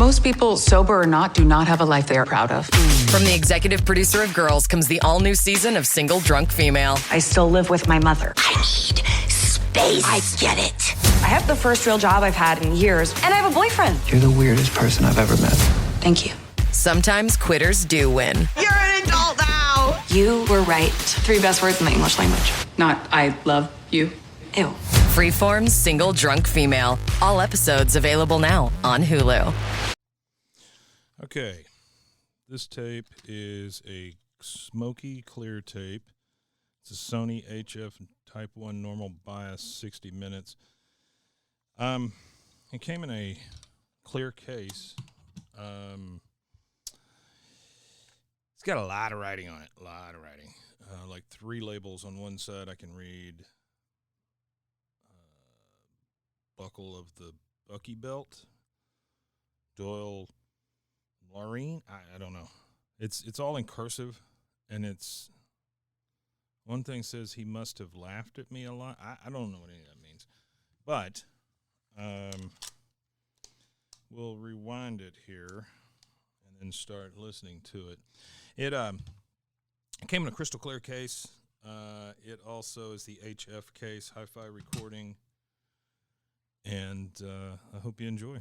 Most people, sober or not, do not have a life they are proud of. From the executive producer of Girls comes the all-new season of Single Drunk Female. I still live with my mother. I need space. I get it. I have the first real job I've had in years, and I have a boyfriend. You're the weirdest person I've ever met. Thank you. Sometimes quitters do win. You're an adult now. You were right. 3 best words in the English language. Not, I love you. Ew. Freeform's Single Drunk Female. All episodes available now on Hulu. Okay. This tape is a Smokey clear tape. It's a Sony HF Type 1 normal bias, 60 minutes. It came in a clear case. It's got a lot of writing on it, like 3 labels on one side I can read. Buckle of the Buckie Belt, Doyle, Laureen. I don't know. It's all in cursive, and it's one thing says he must have laughed at me a lot. I don't know what any of that means, but we'll rewind it here and then start listening to it. It came in a crystal clear case. It also is the HF case, hi-fi recording. And I hope you enjoy.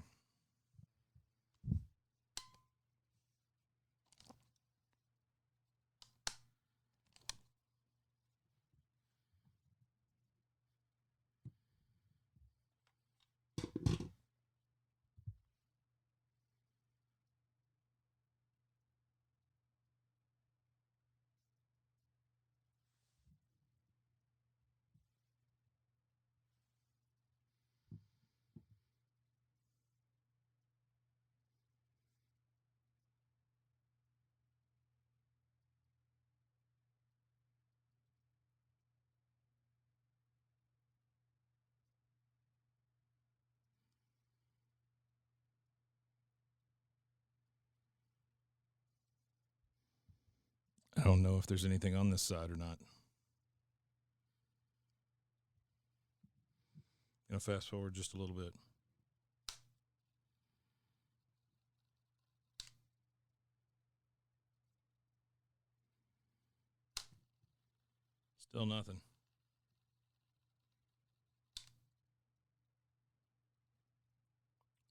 I don't know if there's anything on this side or not. Gonna fast forward just a little bit. Still nothing.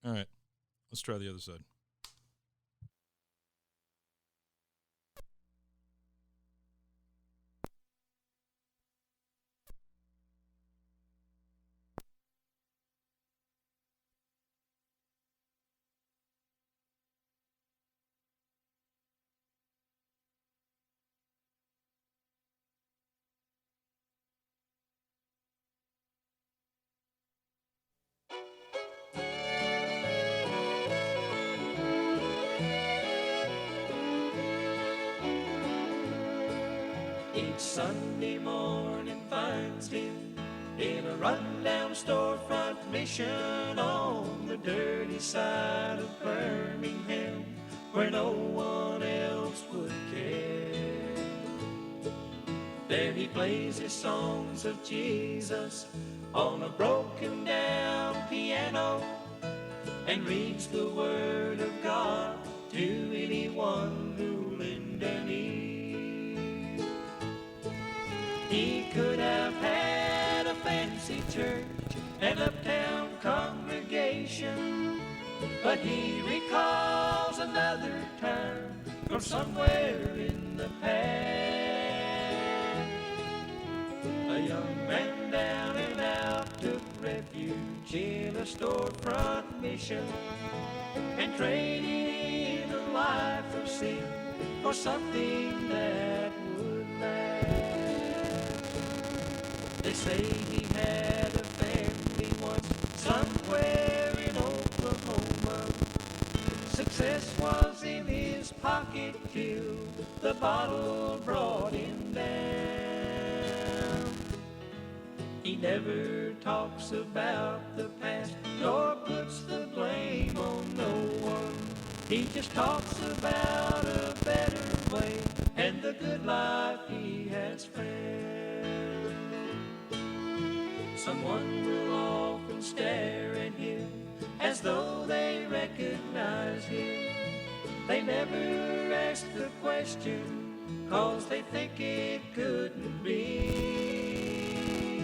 All right, let's try the other side. Each Sunday morning finds him in a rundown storefront mission on the dirty side of Birmingham, where no one else would care. There he plays his songs of Jesus on a broken down piano and reads the Word of God to anyone who'll lend an ear. He could have had a fancy church and uptown congregation, but he recalls another time from somewhere in the past. A young man down and out took refuge in a storefront mission and traded in a life of sin for something that would last. They say he had a family once somewhere in Oklahoma. Success was in his pocket till the bottle brought him down. He never talks about the past nor puts the blame on no one. He just talks about a better way and the good life he has found. Someone will often stare at him as though they recognize him. They never ask the question, 'cause they think it couldn't be.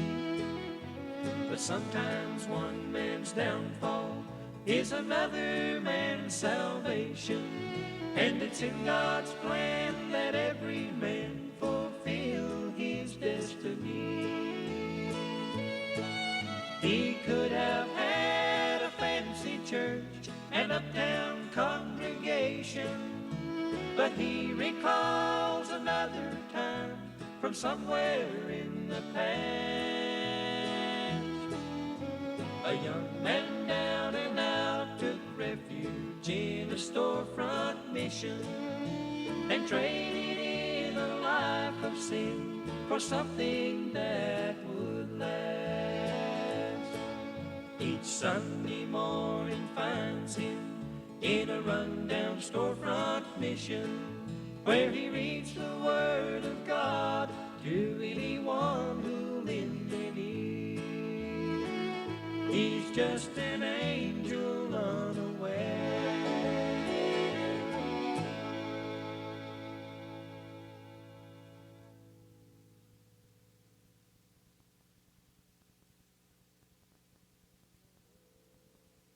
But sometimes one man's downfall is another man's salvation, and it's in God's plan that every man fulfill his destiny. He could have had a fancy church, an uptown congregation, but he recalls another time from somewhere in the past. A young man down and out took refuge in a storefront mission and traded in a life of sin for something that would last. Each Sunday morning finds him in a rundown storefront mission where he reads the Word of God to anyone who'll lend an ear. He's just an angel unaware.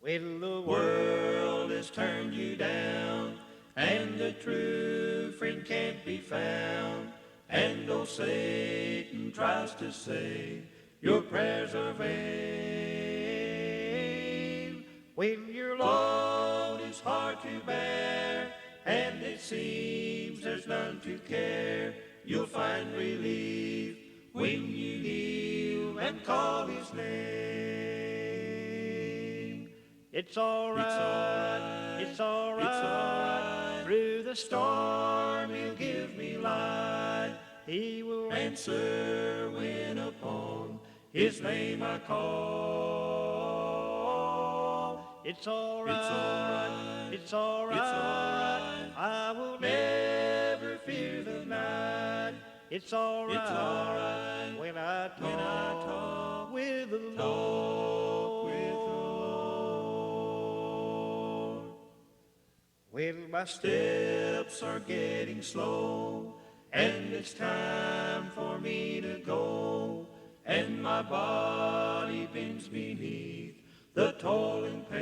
When the world has turned you down and the true friend can't be found, and old Satan tries to say your prayers are vain. When your load is hard to bear and it seems there's none to care, you'll find relief when you kneel and call his name. It's alright, it's alright, through the storm he'll give me light. He will answer when upon his name I call. It's alright, it's alright, it's alright, it's alright, I will never fear the night. It's alright, when I talk with the Lord. When my steps are getting slow and it's time for me to go, and my body bends beneath the toiling pain,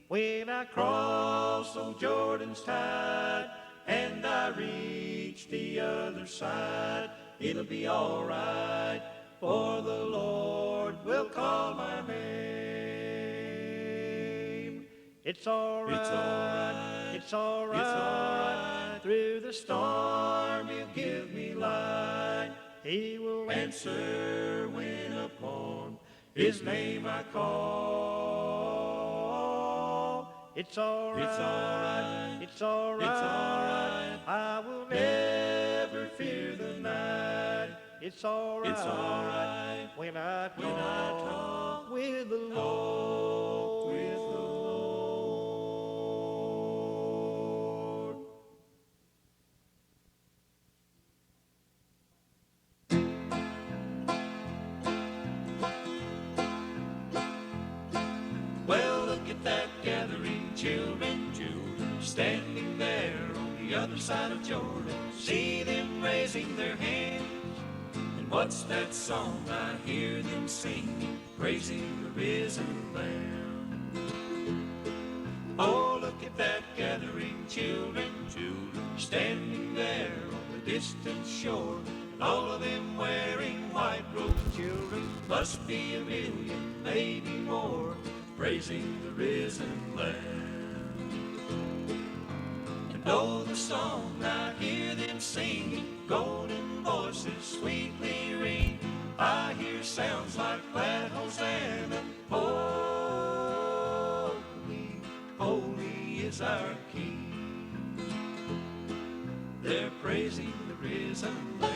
when I cross old Jordan's tide and I reach the other side, it'll be alright, for the Lord will call my name. It's alright, it's alright, it's alright, it's alright, through the storm he'll give me light. He will answer when upon his name I call. It's alright, it's alright, it's alright, it's alright, I will never fear the night. It's alright, when I talk with the Lord, with the Lord. Well, look at that gathering, children, standing there on the other side of Jordan. See them raising their hands. And what's that song I hear them singing, praising the risen Lamb? Oh, look at that gathering, children, standing there on the distant shore. And all of them wearing white robes. Children must be 1,000,000, maybe more, praising the risen Lamb. And oh, the song I hear them singing, golden voices sweetly ring. I hear sounds like glad Hosanna. Holy, holy is our King. They're praising the risen Lamb.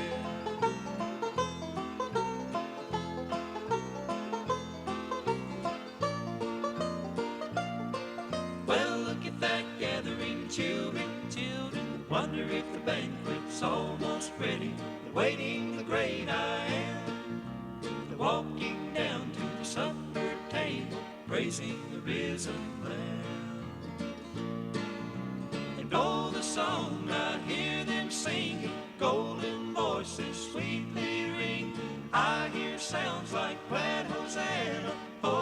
Children, wonder if the banquet's almost ready. They're waiting the great I am. They're walking down to the supper risen Lamb. And oh, the song I hear them singing, golden voices sweetly ring. I hear sounds like glad Hosanna. Holy,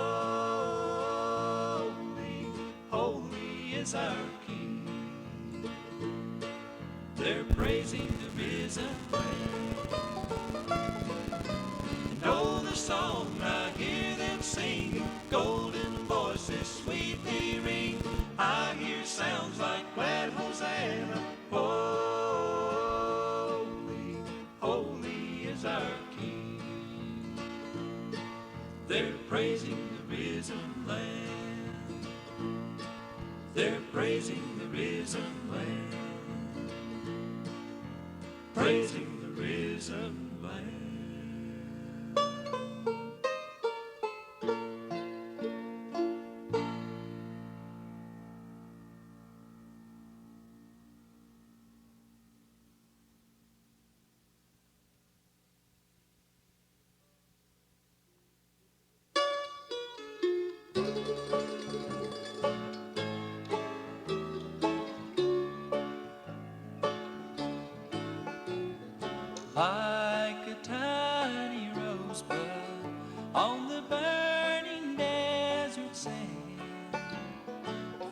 holy is our King. They're praising the risen Lamb. And oh, the song I hear them singing, golden voices sweetly ring. I hear sounds like glad Hosanna. Holy, holy is our King. They're praising the risen Lamb. They're praising the risen Lamb. Praising the risen Lamb. Like a tiny rosebud on the burning desert sand,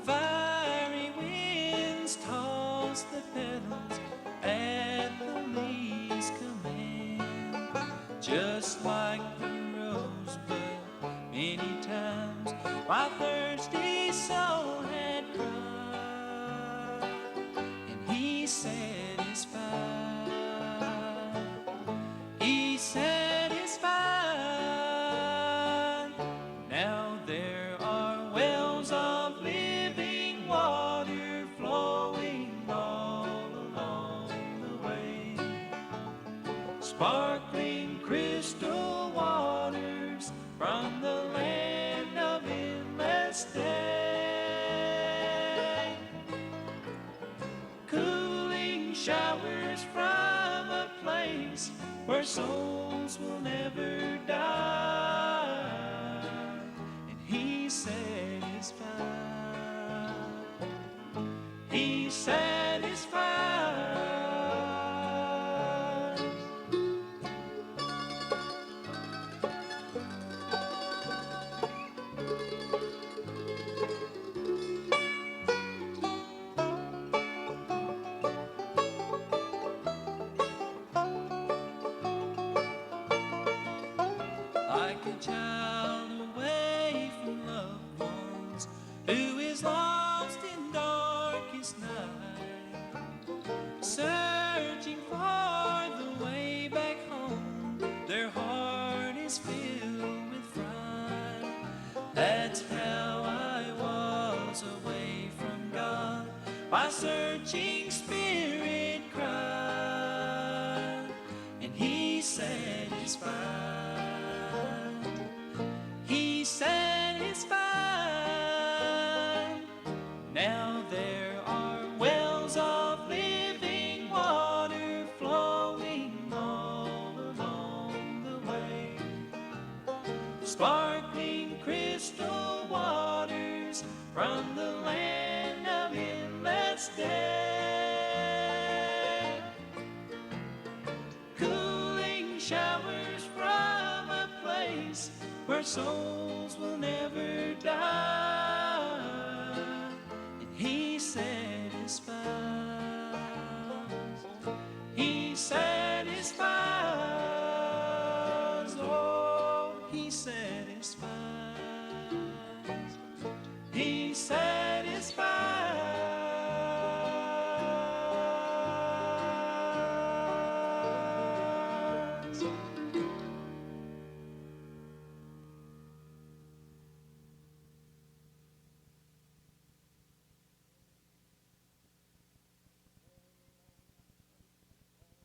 fiery winds toss the petals at the leaves' command. Just like the rosebud, many times my thirsty soul had cried, and He satisfied. He satisfied. Now there are wells of living water flowing all along the way, sparkling crystal waters from the land of endless day, cooling showers from a place where souls will never die, and He satisfies. He satisfies. Like a child away from loved ones who is lost in darkest night, searching for the way back home, their heart is filled with fright. That's how I was away from God. My searching spirit cried, and He satisfied. He satisfied. Now there are wells of living water flowing all along the way, sparkling crystal waters from the land of endless day, cooling showers from a place where souls will never die, and He satisfies. He satisfies. Oh, He satisfies. He satisfies.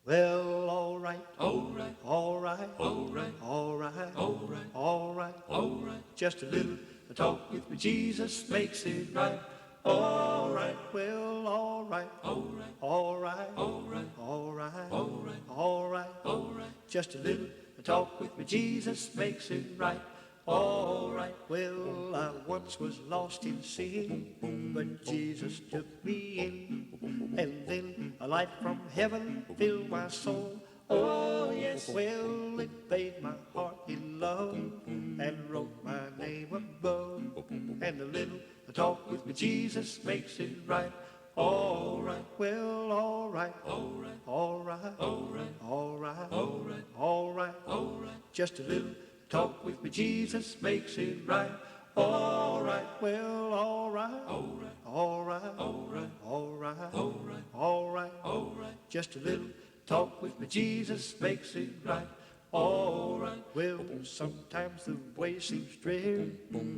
Well, all right, All right, all right, all right, all right, all right, all right, all right. just a little Talk with me, Jesus makes it right. All right, well, all right, all right, all right, all right, all right, all right, all right, all right. just a little Talk with me, Jesus makes it right. all right. Well, I once was lost in sin, but Jesus took me in. And then a light from heaven filled my soul. Oh, yes. Well, it bathed my heart in love and wrote my name above. And a little talk with me, Jesus, makes it right. All right. Well, all right. All right. All right. All right. All right. All right. All right. All right. Just a little talk with me, Jesus, makes it right. All right. Well, all right. All right. All right. All right. All right. All right. All right. All right. Just a little talk with me, Jesus, makes it right. All right. Well, sometimes the way seems dreary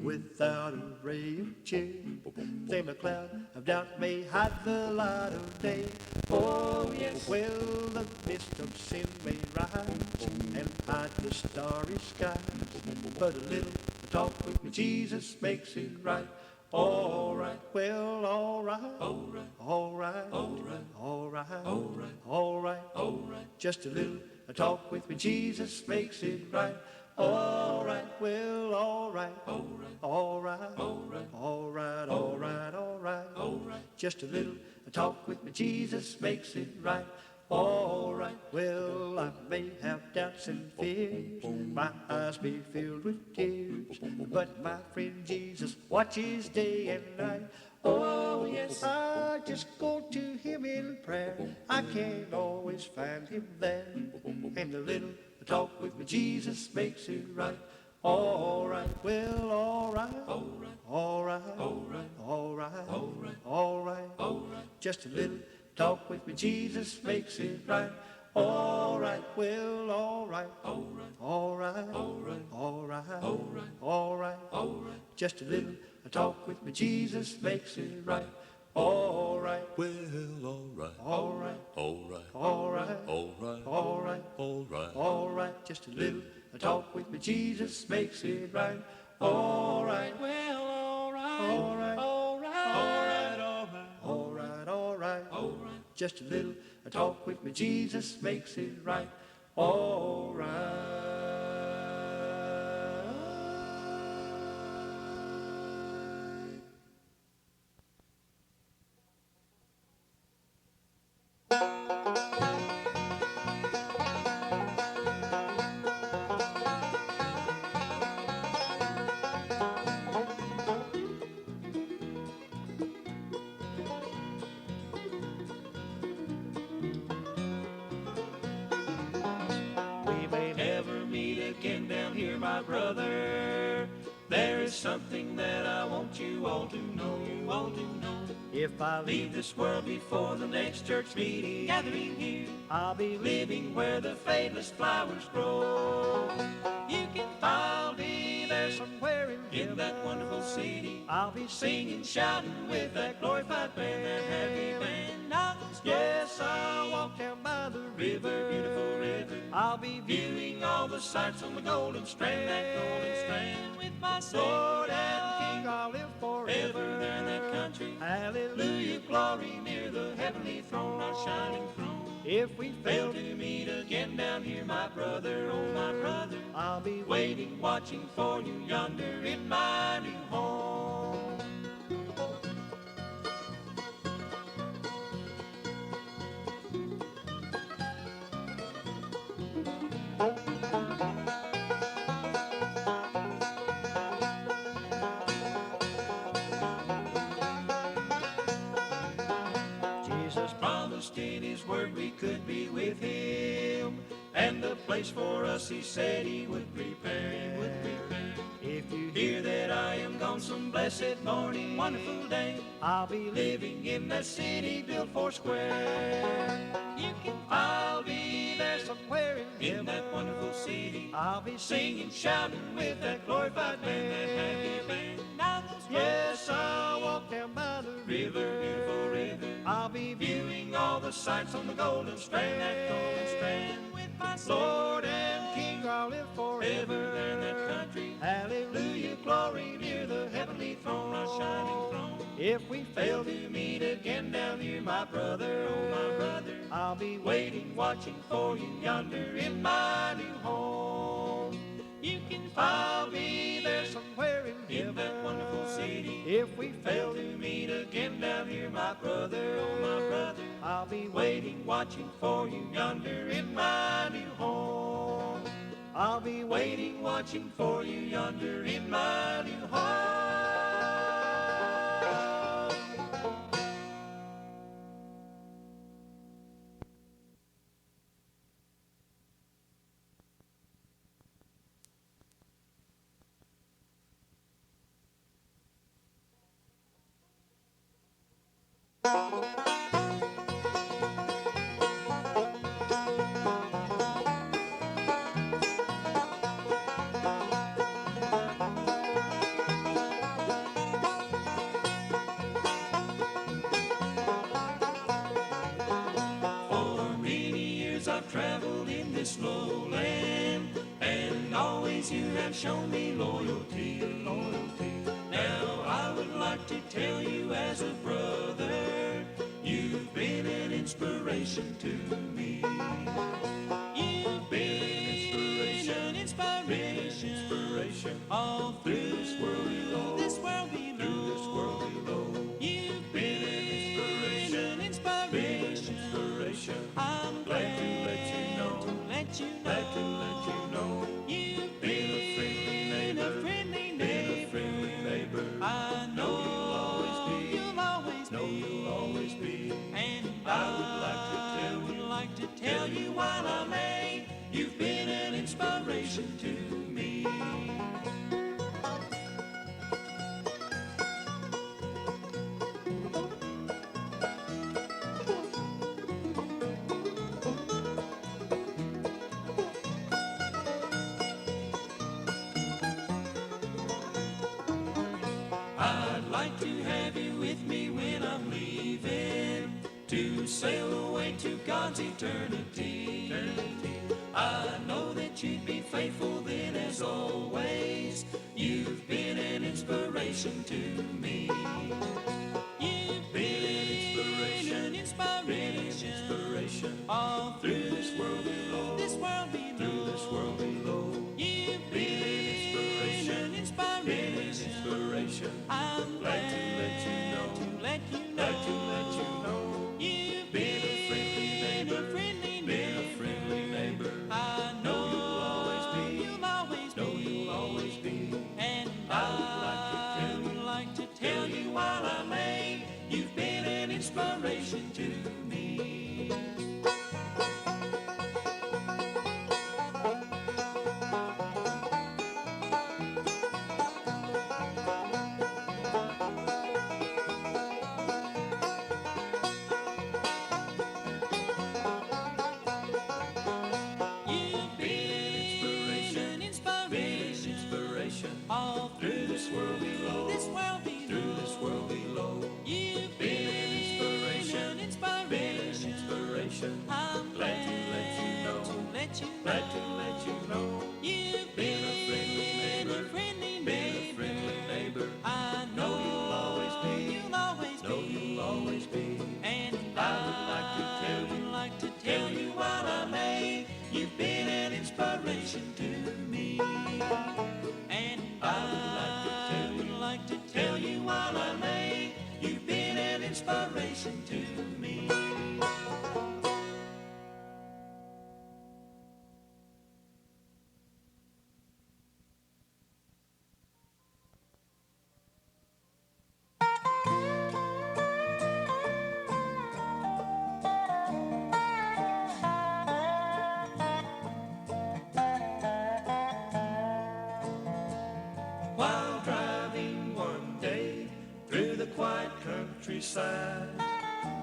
without a ray of cheer. Then a cloud of doubt may hide the light of day. Oh, yes. Well, the mist of sin may rise and hide the starry skies. But a little talk with me, Jesus, makes it right. All right. Well, all right. All right. All right. All right. All right. All right. All right. All right. Just a little talk with me, Jesus, makes it right. All right. Well, all right. All right. All right. All right. All right. All right. All right. All right. Just a little talk with me, Jesus, makes it right. All right. Well, I may have doubts and fears, my eyes be filled with tears, but my friend Jesus watches day and night. Oh, yes, I just go to him in prayer. I can't always find him there. And a little talk with me, Jesus, makes it right. All right. Well, all right. All right. All right. All right. All right. All right. All right. All right. Just a little talk with me, Jesus, makes it right. All right. Well, all right. All right. All right. All right. All right. All right. All right. All right. Just a little talk with me, Jesus, makes it right. All right. Well, all right. All right. All right. All right. All right. All right. All right. All right. Just a little talk with me, Jesus, makes it right. All right. Well, all right. All right. All right. All right. All right. All right. All right. All right. Just a little talk with me, Jesus, makes it right. All right. We may never meet again down here, my brother. There is something that I want you all to know, you all to know. If I Leave this world before the next church meeting, gathering here, I'll be living where the fadeless flowers grow. You can I'll be there somewhere in that wonderful city, I'll be singing, shouting with that glorified band, that happy band. Now those Yes, I'll walk down by the river, beautiful river, I'll be viewing all the sights on the golden strand, that golden strand, with my Lord Lord and King I'll live ever forever. there in that country. Hallelujah. Hallelujah, glory near the heavenly throne, our shining throne. If we Fail fail, to meet again down here, my brother, oh my brother, I'll be waiting, watching for you yonder in my new home. Jesus. Promised in his word we could be with him, and the place for us he said he would prepare, he would prepare. If you Hear that I am gone some blessed morning, wonderful day, I'll be living in that city built four square. You can I'll be there somewhere in that wonderful city, I'll be singing, shouting with that glorified band, that happy band. Now those Yes, I'll walk down by the river, beautiful river, I'll be viewing all the sights on the golden strand, that golden strand, with my Lord and King, I'll live ever forever. there in that country. Hallelujah. Glory near the heavenly throne, our shining throne. If we Fail fail, to meet again down here, my brother, oh my brother, I'll be waiting, watching for you yonder in my new home. You can I'll be there somewhere in heaven. that wonderful city. If we fail To meet again down here, my brother, oh my brother. I'll be Waiting, watching for you yonder in my new home. I'll be Waiting, watching for you yonder in my new home. For many years I've traveled in this lowland, and always you have shown me loyalty. Now I would like to tell you as a brother, you've been an inspiration to me. You've been an inspiration all through this world below. You've been an inspiration. I'm glad to let you know. Glad to let you know. You've been a friendly neighbor. I know you'll always be. And I would like to tell you while I may, you've been an inspiration to me. I'd like to have you with me when I'm leaving to sail away to God's eternity. I know that you'd be faithful then as always. You've been an inspiration to me. You've been an inspiration all through this world below. Through this world below. You've been an inspiration. I'm glad to let you know. Glad to let you know. You've been a friendly neighbor. I know you'll always be. And I would like to tell you while I may, you've been an inspiration to me. You've been an inspiration all through this world below. Through this world below. You've been an inspiration. I'm glad to let you know. Glad to let you know. You've been a friendly neighbor. I know you'll always be. And I would like to tell you while I may, you've been an inspiration to me. And I would like to tell you while I may, you've been an inspiration to me. While driving one day through the quiet countryside,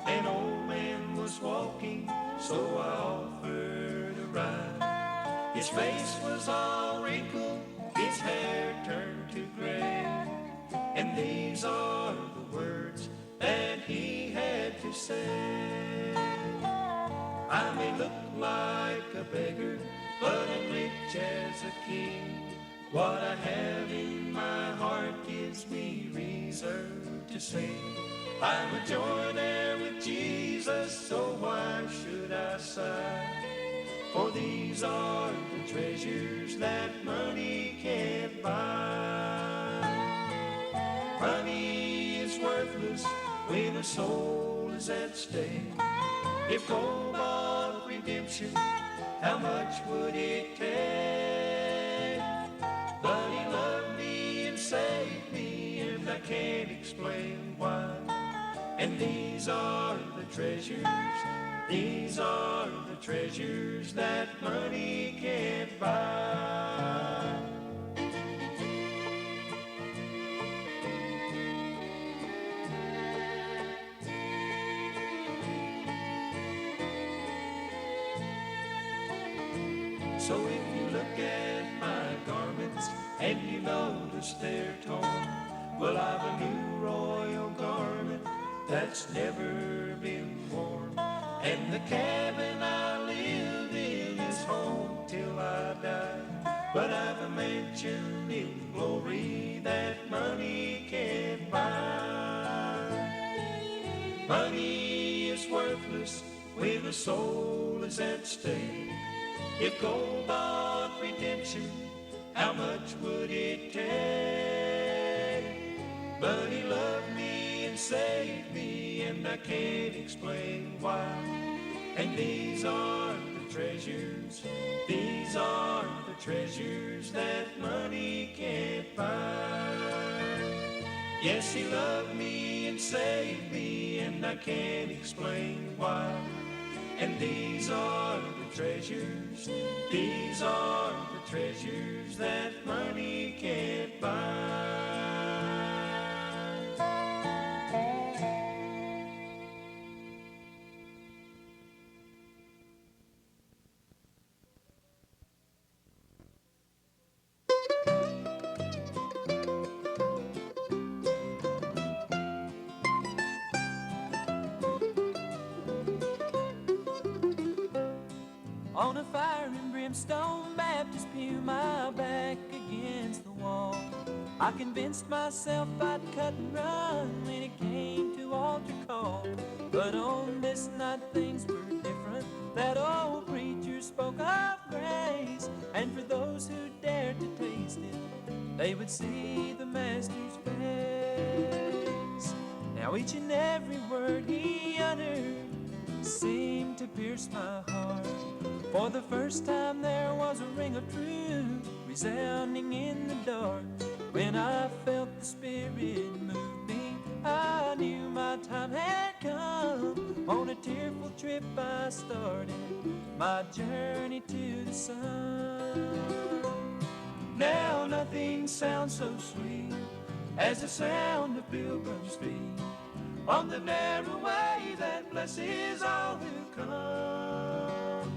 an old man was walking, so I offered a ride. His face was all wrinkled, his hair turned to gray, and these are the words that he had to say. I may look like a beggar, but I'm rich as a king. What I have in my heart gives me reason to sing. I'm a joint heir with Jesus, so why should I sigh? For these are the treasures that money can can't buy. Money is worthless when a soul is at stake. If gold bought redemption, how much would it take? But he loved me and saved me, and I can't explain why. And these are the treasures that money can't buy. So if you look at my garments and you notice they're torn, well, I've a new royal garment that's never been worn. And the cabin I live in is home till I die. But I've a mansion in glory that money can't buy. Money is worthless when a soul is at stake. If gold bought redemption, how much would it take? But he loved me and saved me, and I can't explain why. And these are the treasures that money can't buy. Yes, he loved me and saved me, and I can't explain why. And these are the treasures that money can't buy. On a fire and brimstone Baptist pew, my back against the wall, I convinced myself I'd cut and run when it came to altar call. But on this night things were different. That old preacher spoke of grace, and for those who dared to taste it, they would see the Master's face. Now each and every word he uttered seemed to pierce my heart. For the first time there was a ring of truth resounding in the dark. When I felt the Spirit move me, I knew my time had come. On a tearful trip I started my journey to the sun. Now nothing sounds so sweet as the sound of pilgrims' feet on the narrow way that blesses all who come.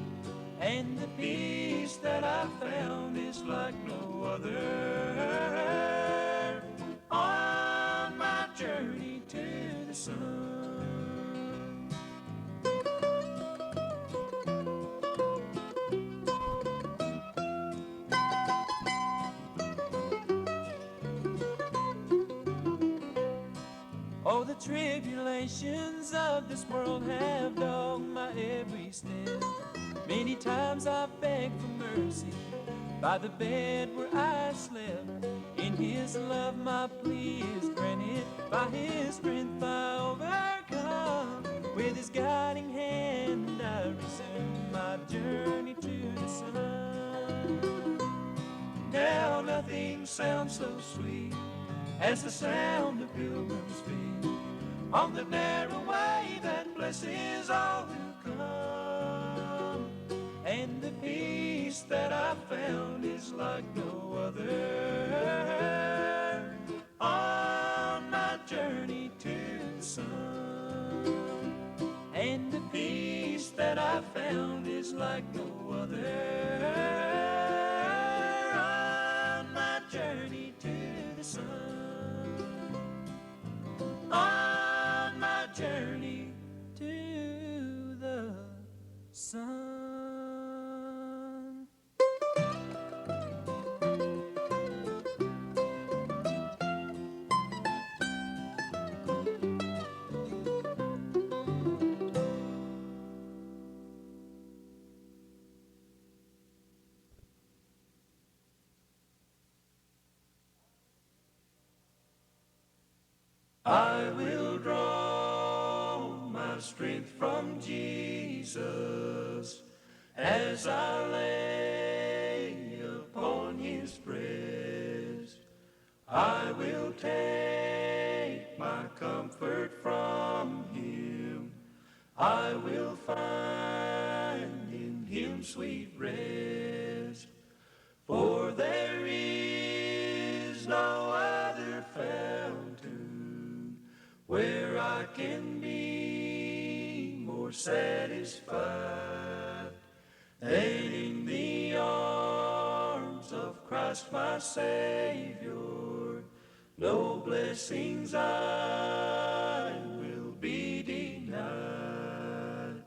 And the peace that I found is like no other on my journey to the sun. Oh, the tribulations of this world have dogged my every step. Many times I've begged for mercy by the bed where I slept. In His love my plea is granted. By His strength I overcome. With His guiding hand I resume my journey to the sun. Now nothing sounds so sweet as the sound of pilgrims' feet on the narrow way that blesses all who come. And the peace that I found is like no other on my journey to the sun. And the peace that I found is like no other on my journey to the sun. On my journey to the sun. will draw my strength from Jesus as I lay upon his breast. I will take my comfort from him. I will find in him sweet rest. For there is no other fountain where I can be more satisfied than in the arms of Christ my Savior. No blessings I will be denied.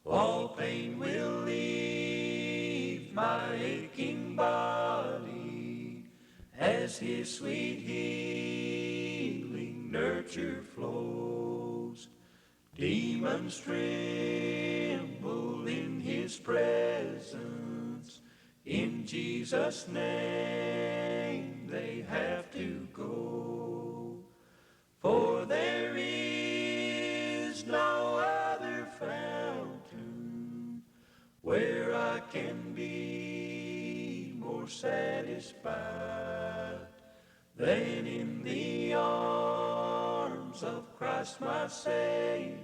All pain will leave my aching body as his sweet healing nurture flows. Demons tremble in his presence. In Jesus' name they have to go. For there is no other fountain where I can be more satisfied than in the arms of Christ my Savior.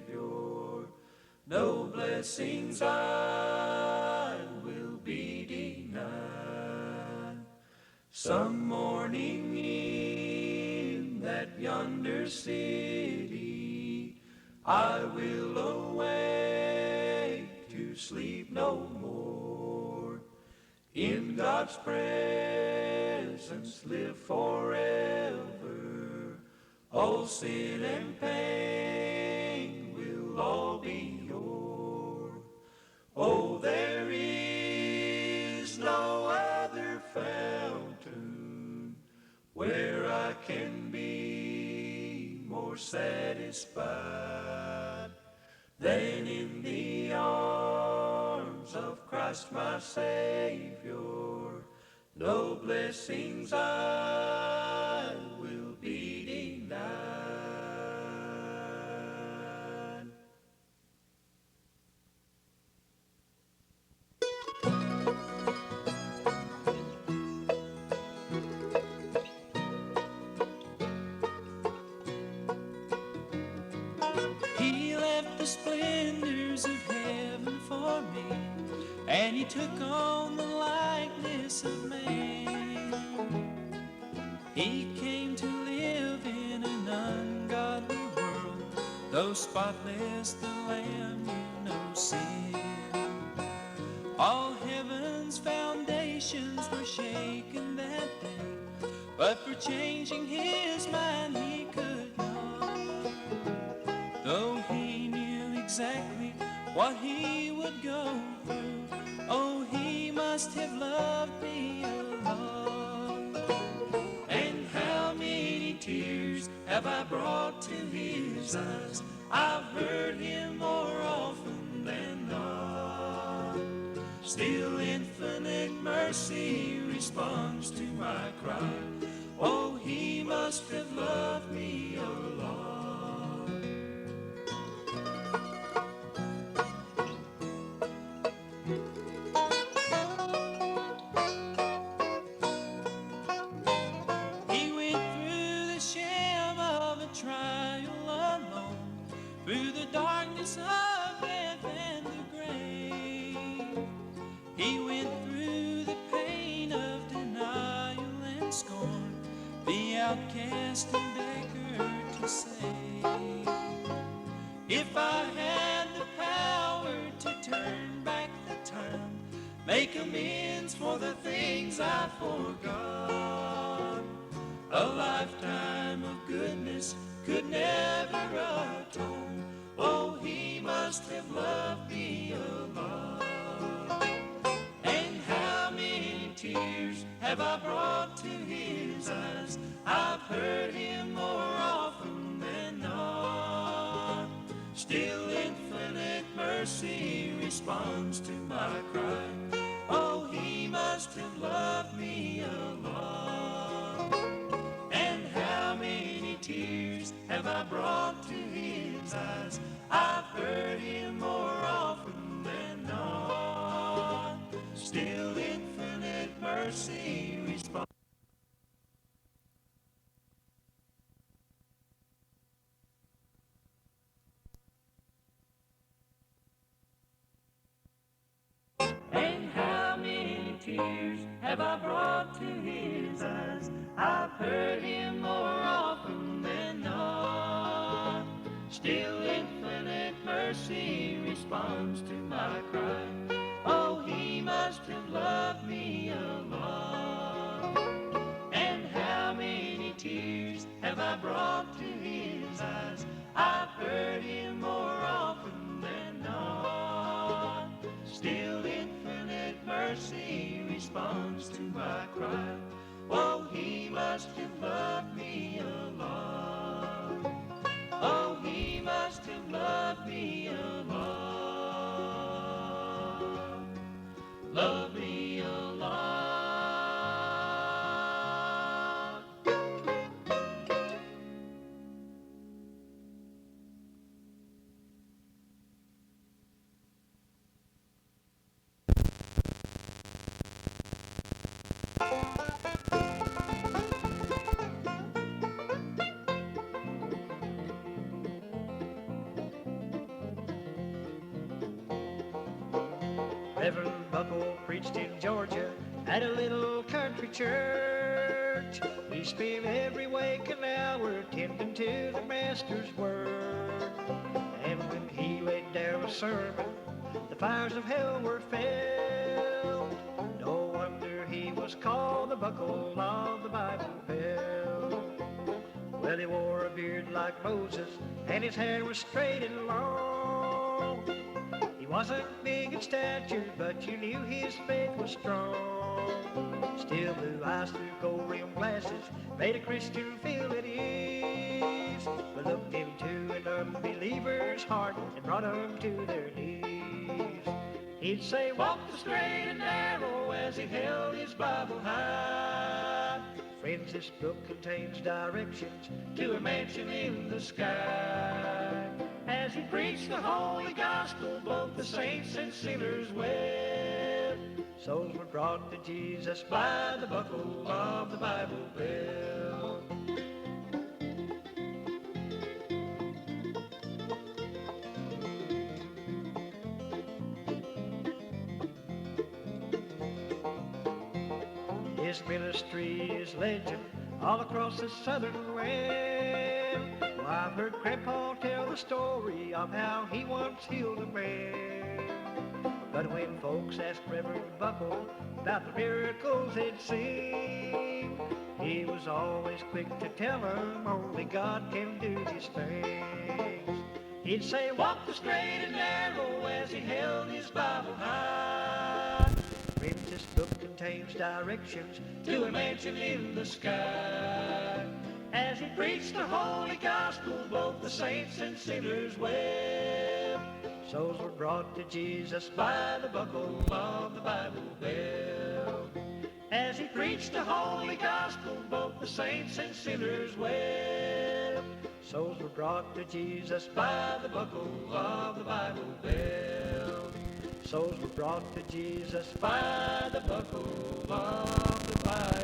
No blessings I will be denied. Some morning in that yonder city I will awake to sleep no more. In God's presence live forever. All sin and pain will all be yours. Oh, there is no other fountain where I can be more satisfied than in the arms of Christ my Savior. No blessings I will be denied. He left the splendors of heaven for me, and he took on the likeness of man. He came to live in an ungodly world, though spotless the Lamb knew no sin. All heaven's foundations were shaken that day, but for changing his mind he could not. Though he knew exactly what he would go through, oh, he must have loved me a lot. And how many tears have I brought to his eyes? I've heard him more often than not. Still infinite mercy responds to my cry. Oh, he must have loved me a lot. He went through the sham of a trial alone, through the darkness of death and the grave. He went through the pain of denial and scorn, the outcast and beggar to save. If I had the power to turn back the time, make amends for the things I forgot, a lifetime of goodness could never atone. Oh, he must have loved me a lot. And how many tears have I brought to his eyes? I've heard him more often than not. Still infinite mercy responds to my cry. Oh, he must have loved me a lot. And how many tears have have I brought to his eyes? I've heard him more often than not. Still infinite mercy responds. And how many tears have I brought to his eyes? I've heard him more often than not. Still infinite mercy responds to my cry. Oh, he must have loved me a lot. And how many tears have I brought to his eyes? I've heard him more often than not. Still infinite mercy responds to my cry. Oh, he must have loved me a lot. Oh, he must have loved me a lot. Love me a lot. Reverend Buckle preached in Georgia at a little country church. He spent every waking hour tending to the Master's word. And when he laid down a sermon, the fires of hell were felt. No wonder he was called the Buckle of the Bible Belt. Well, he wore a beard like Moses, and his hair was straight and long. He wasn't big in stature, but you knew his faith was strong. Still, blue eyes through gold-rimmed glasses made a Christian feel at ease, but looked into an unbeliever's heart and brought them to their knees. He'd say, walk the straight and narrow, as he held his Bible high. Friends, this book contains directions to a mansion in the sky. As he preached the holy gospel, both the saints and sinners wept. Souls were brought to Jesus by the buckle of the Bible Belt. His ministry is legend all across the southern land. Well, I've heard Grandpa tell the story of how he once healed a man. But when folks asked Reverend Buckle about the miracles they'd seen, he was always quick to tell them only God can do these things. He'd say, walk the straight and narrow, as he held his Bible high. Friends, this book contains directions to a mansion in the sky. As he preached the holy gospel, both the saints and sinners wept. Souls were brought to Jesus by the buckle of the Bible Belt. As he preached the holy gospel, both the saints and sinners wept. Souls were brought to Jesus by the buckle of the Bible Belt. Souls were brought to Jesus by the buckle of the Bible.